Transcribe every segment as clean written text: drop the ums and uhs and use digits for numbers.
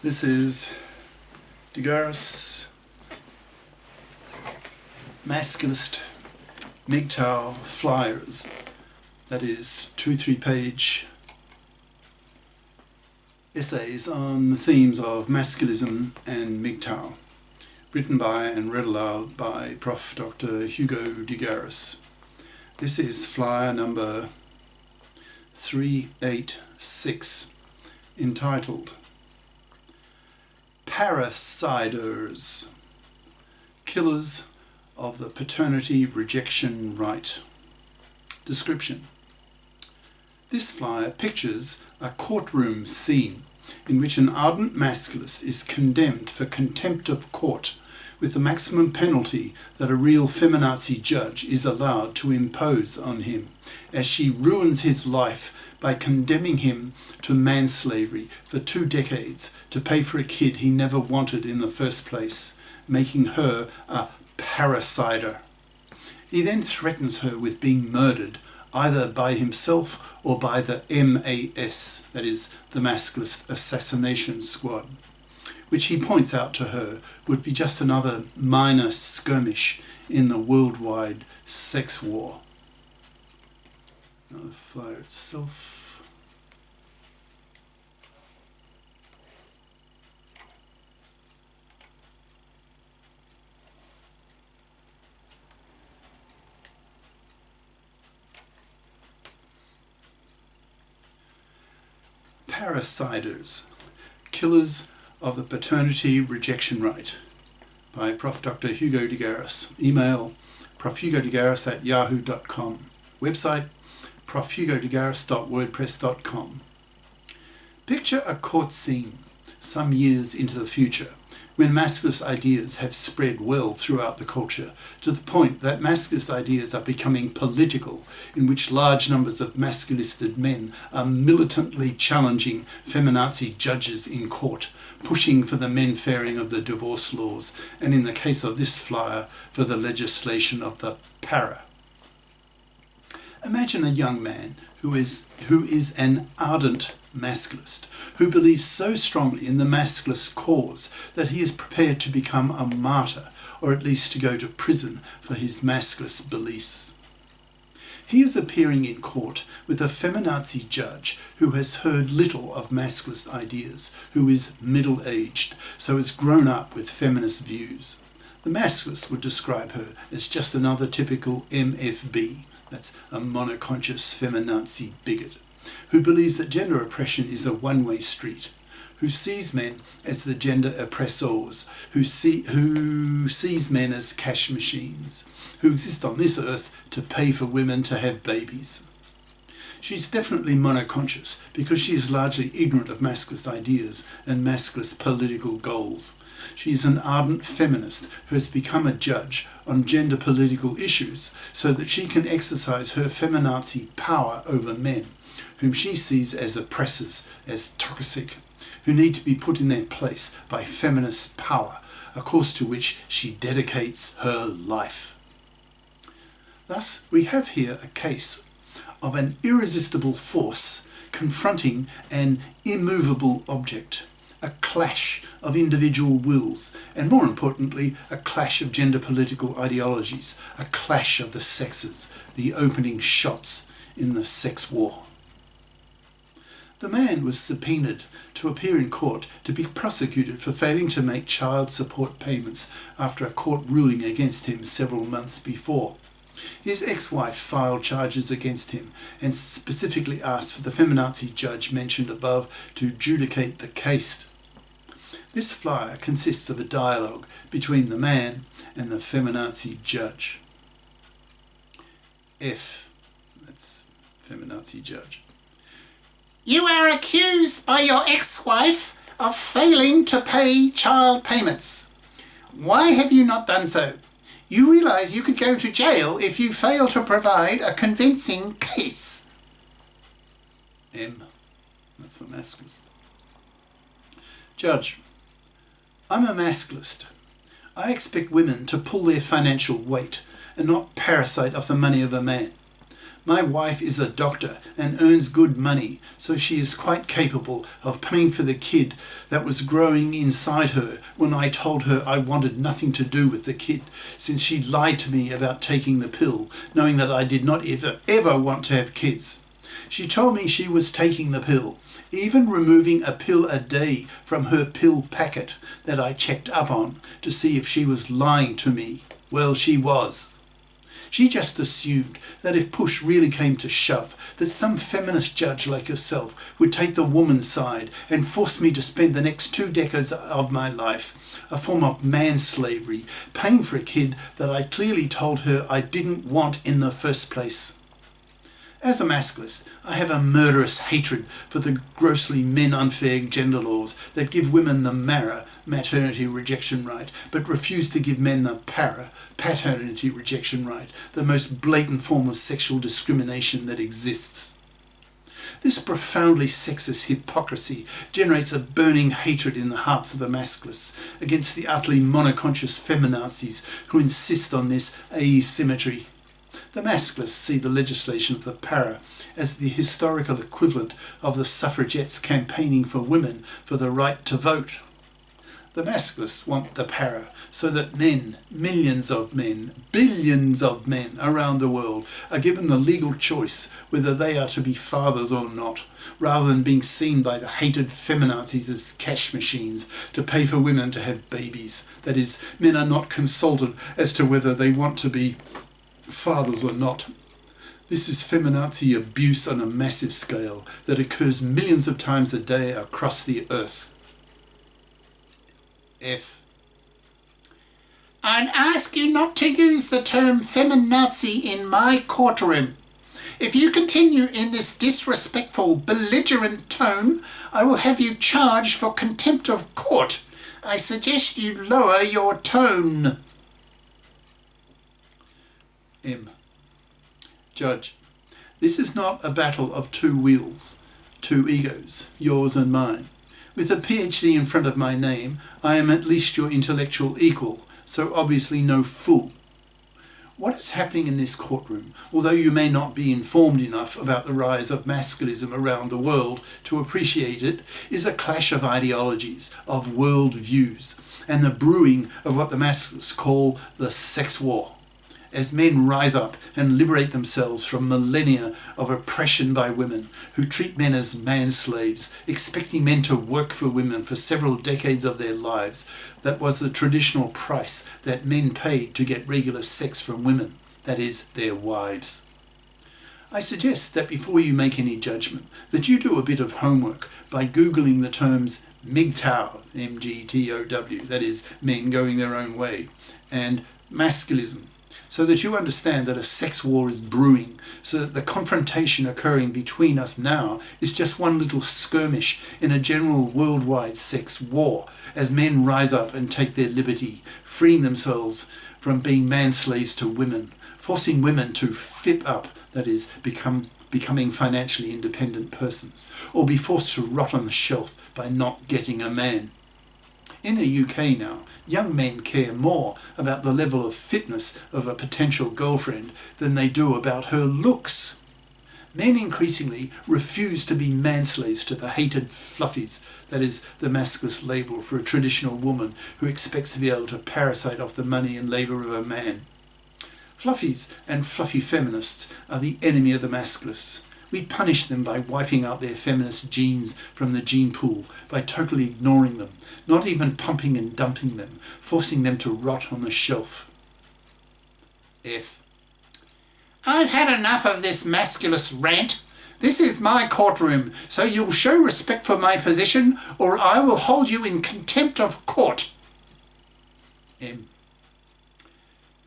This is GARIS Masculist MGTOW flyers. That is 2-3 page essays on the themes of masculism and MGTOW, written by and read aloud by Prof. Dr. Hugo de Garis. This is flyer number 386, entitled Parerciders, Killers of the Paternity Rejection Right. Description. This flyer pictures a courtroom scene in which an ardent masculist is condemned for contempt of court with the maximum penalty that a real feminazi judge is allowed to impose on him, as she ruins his life by condemning him to manslavery for 2 decades to pay for a kid he never wanted in the first place, making her a parercider. He then threatens her with being murdered either by himself or by the M.A.S, that is, the Masculist Assassination Squad, which he points out to her would be just another minor skirmish in the worldwide sex war. Now the flyer itself. Parerciders, Killers of the Paternity Rejection Right, by Prof. Dr. Hugo de Garis. Email profhugodegaris@yahoo.com. Website profhugodegaris.wordpress.com. Picture a court scene some years into the future, when masculist ideas have spread well throughout the culture, to the point that masculist ideas are becoming political, in which large numbers of masculisted men are militantly challenging feminazi judges in court, pushing for the men-fairing of the divorce laws, and in the case of this flyer, for the legislation of the para. Imagine a young man who is an ardent masculist, who believes so strongly in the masculist cause that he is prepared to become a martyr, or at least to go to prison for his masculist beliefs. He is appearing in court with a feminazi judge who has heard little of masculist ideas, who is middle-aged, so has grown up with feminist views. The masculist would describe her as just another typical MFB, that's a monoconscious feminazi bigot, who believes that gender oppression is a one-way street, who sees men as the gender oppressors, who sees men as cash machines, who exist on this earth to pay for women to have babies. She's definitely monoconscious because she is largely ignorant of masculist ideas and masculist political goals. She is an ardent feminist who has become a judge on gender political issues so that she can exercise her feminazi power over men, whom she sees as oppressors, as toxic, who need to be put in their place by feminist power, a cause to which she dedicates her life. Thus, we have here a case of an irresistible force confronting an immovable object, a clash of individual wills, and more importantly, a clash of gender political ideologies, a clash of the sexes, the opening shots in the sex war. The man was subpoenaed to appear in court to be prosecuted for failing to make child support payments after a court ruling against him several months before. His ex-wife filed charges against him and specifically asked for the feminazi judge mentioned above to adjudicate the case. This flyer consists of a dialogue between the man and the feminazi judge. F, that's feminazi judge. You are accused by your ex-wife of failing to pay child payments. Why have you not done so? You realise you could go to jail if you fail to provide a convincing case. M, that's the masculist. Judge, I'm a masculist. I expect women to pull their financial weight and not parasite off the money of a man. My wife is a doctor and earns good money, so she is quite capable of paying for the kid that was growing inside her when I told her I wanted nothing to do with the kid, since she lied to me about taking the pill, knowing that I did not ever want to have kids. She told me she was taking the pill, even removing a pill a day from her pill packet that I checked up on to see if she was lying to me. Well, she was. She just assumed that if push really came to shove, that some feminist judge like yourself would take the woman's side and force me to spend the next 2 decades of my life, a form of manslavery, paying for a kid that I clearly told her I didn't want in the first place. As a masculist, I have a murderous hatred for the grossly men-unfair gender laws that give women the MARA, maternity rejection right, but refuse to give men the PARA, paternity rejection right, the most blatant form of sexual discrimination that exists. This profoundly sexist hypocrisy generates a burning hatred in the hearts of the masculists against the utterly monoconscious feminazis who insist on this asymmetry. The masculists see the legislation of the PARA as the historical equivalent of the suffragettes campaigning for women for the right to vote. The masculists want the PARA so that men, millions of men, billions of men around the world are given the legal choice whether they are to be fathers or not, rather than being seen by the hated feminazis as cash machines to pay for women to have babies. That is, men are not consulted as to whether they want to be fathers or not. This is feminazi abuse on a massive scale that occurs millions of times a day across the earth. F. I'd ask you not to use the term feminazi in my courtroom. If you continue in this disrespectful, belligerent tone, I will have you charged for contempt of court. I suggest you lower your tone. M. Judge, this is not a battle of two wheels, two egos, yours and mine. With a PhD in front of my name, I am at least your intellectual equal, so obviously no fool. What is happening in this courtroom, although you may not be informed enough about the rise of masculism around the world to appreciate it, is a clash of ideologies, of world views, and the brewing of what the masculists call the sex war. As men rise up and liberate themselves from millennia of oppression by women who treat men as man-slaves, expecting men to work for women for several decades of their lives, that was the traditional price that men paid to get regular sex from women, that is, their wives. I suggest that before you make any judgment, that you do a bit of homework by Googling the terms MGTOW, M-G-T-O-W, that is, men going their own way, and masculism, so that you understand that a sex war is brewing, so that the confrontation occurring between us now is just one little skirmish in a general worldwide sex war, as men rise up and take their liberty, freeing themselves from being man-slaves to women, forcing women to FIP up, that is, becoming financially independent persons, or be forced to rot on the shelf by not getting a man. In the UK now, young men care more about the level of fitness of a potential girlfriend than they do about her looks. Men increasingly refuse to be manslaves to the hated fluffies, that is, the masculist label for a traditional woman who expects to be able to parasite off the money and labour of a man. Fluffies and fluffy feminists are the enemy of the masculists. We punish them by wiping out their feminist genes from the gene pool, by totally ignoring them, not even pumping and dumping them, forcing them to rot on the shelf. F. I've had enough of this masculist rant. This is my courtroom, so you'll show respect for my position, or I will hold you in contempt of court. M.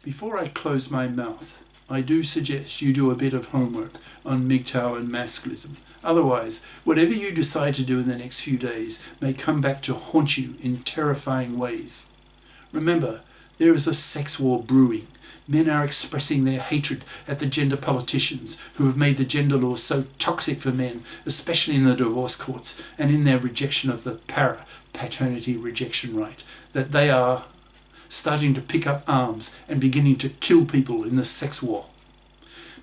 Before I close my mouth, I do suggest you do a bit of homework on MGTOW and masculism. Otherwise, whatever you decide to do in the next few days may come back to haunt you in terrifying ways. Remember, there is a sex war brewing. Men are expressing their hatred at the gender politicians who have made the gender laws so toxic for men, especially in the divorce courts and in their rejection of the PARA, paternity rejection right, that they are starting to pick up arms and beginning to kill people in the sex war.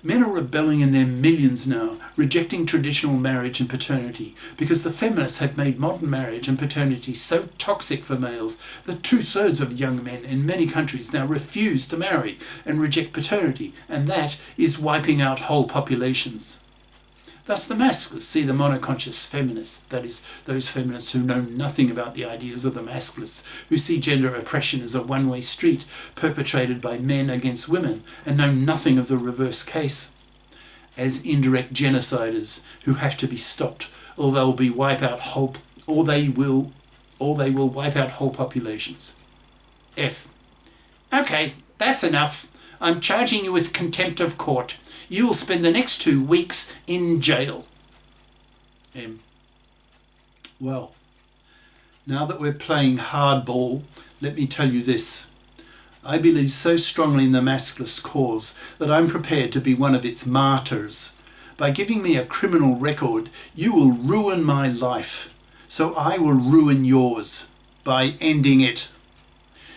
Men are rebelling in their millions now, rejecting traditional marriage and paternity, because the feminists have made modern marriage and paternity so toxic for males that 2/3 of young men in many countries now refuse to marry and reject paternity, and that is wiping out whole populations. Thus the Masculists see the monoconscious feminists, that is, those feminists who know nothing about the ideas of the Masculists, who see gender oppression as a one-way street perpetrated by men against women and know nothing of the reverse case, as indirect genociders who have to be stopped, or they will wipe out whole populations. F. Okay, that's enough. I'm charging you with contempt of court. You will spend the next 2 weeks in jail. M. Well, now that we're playing hardball, let me tell you this. I believe so strongly in the Masculist cause that I'm prepared to be one of its martyrs. By giving me a criminal record, you will ruin my life. So I will ruin yours by ending it.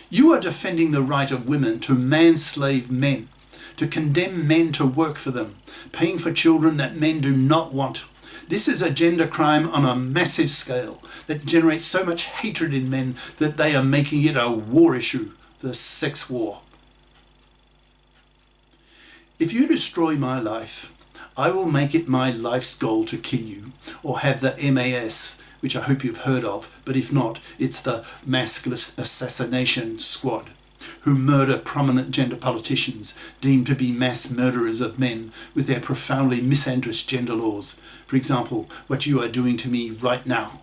You are defending the right of women to manslave men, to condemn men to work for them, paying for children that men do not want. This is a gender crime on a massive scale that generates so much hatred in men that they are making it a war issue, the sex war. If you destroy my life, I will make it my life's goal to kill you, or have the M.A.S, which I hope you've heard of, but if not, it's the Masculist Assassination Squad, who murder prominent gender politicians deemed to be mass murderers of men with their profoundly misandrous gender laws. For example, what you are doing to me right now.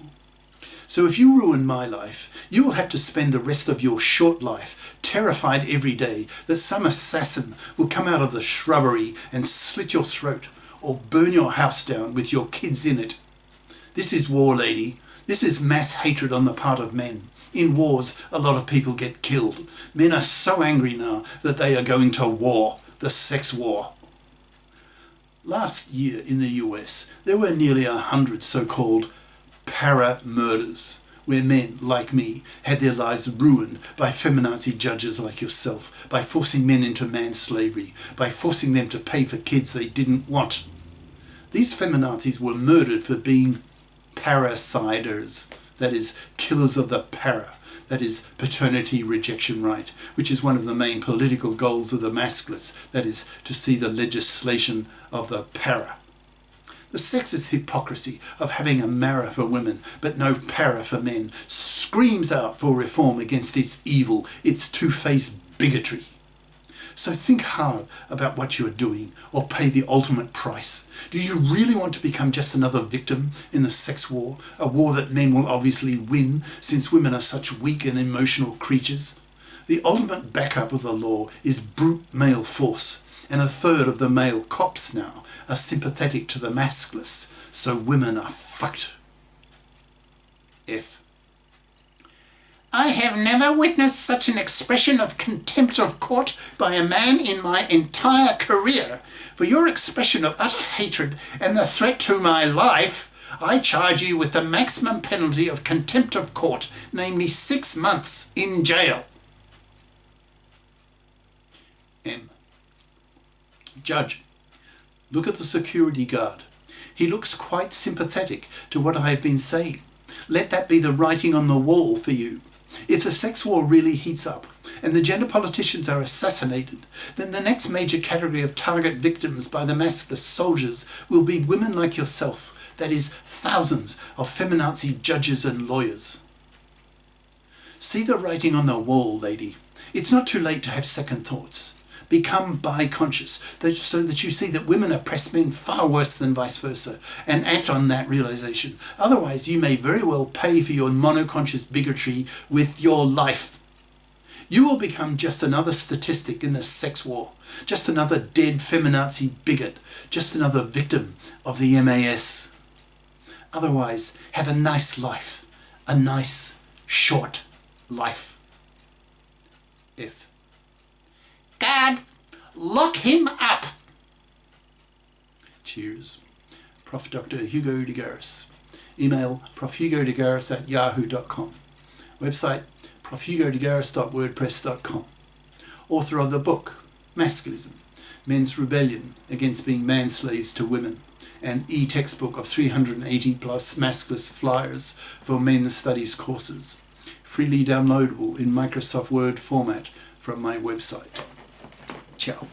So if you ruin my life, you will have to spend the rest of your short life terrified every day that some assassin will come out of the shrubbery and slit your throat or burn your house down with your kids in it. This is war, lady. This is mass hatred on the part of men. In wars, a lot of people get killed. Men are so angry now that they are going to war, the sex war. Last year in the US, there were nearly 100 so-called para-murders, where men, like me, had their lives ruined by feminazi judges like yourself, by forcing men into manslavery, by forcing them to pay for kids they didn't want. These feminazis were murdered for being Parerciders, that is, killers of the para, that is, paternity rejection right, which is one of the main political goals of the Masculists, that is, to see the legislation of the para. The sexist hypocrisy of having a mara for women but no para for men screams out for reform against its evil, its two-faced bigotry. So think hard about what you are doing, or pay the ultimate price. Do you really want to become just another victim in the sex war, a war that men will obviously win since women are such weak and emotional creatures? The ultimate backup of the law is brute male force, and 1/3 of the male cops now are sympathetic to the Masculists, so women are fucked. F. I have never witnessed such an expression of contempt of court by a man in my entire career. For your expression of utter hatred and the threat to my life, I charge you with the maximum penalty of contempt of court, namely 6 months in jail. M. Judge, look at the security guard. He looks quite sympathetic to what I have been saying. Let that be the writing on the wall for you. If the sex war really heats up and the gender politicians are assassinated, then the next major category of target victims by the Masculist soldiers will be women like yourself, that is, thousands of feminazi judges and lawyers. See the writing on the wall, lady. It's not too late to have second thoughts. Become bi-conscious, so that you see that women oppress men far worse than vice versa, and act on that realization. Otherwise, you may very well pay for your monoconscious bigotry with your life. You will become just another statistic in the sex war, just another dead feminazi bigot, just another victim of the M.A.S. Otherwise, have a nice life, a nice, short life. F. Guard, lock him up. Cheers. Prof. Dr. Hugo de GARIS. Email profhugodegaris@yahoo.com. Website profhugodegaris.wordpress.com. Author of the book Masculism, Men's Rebellion Against Being Manslaves to Women, an e-textbook of 380 plus Masculist flyers for men's studies courses, freely downloadable in Microsoft Word format from my website. Ciao.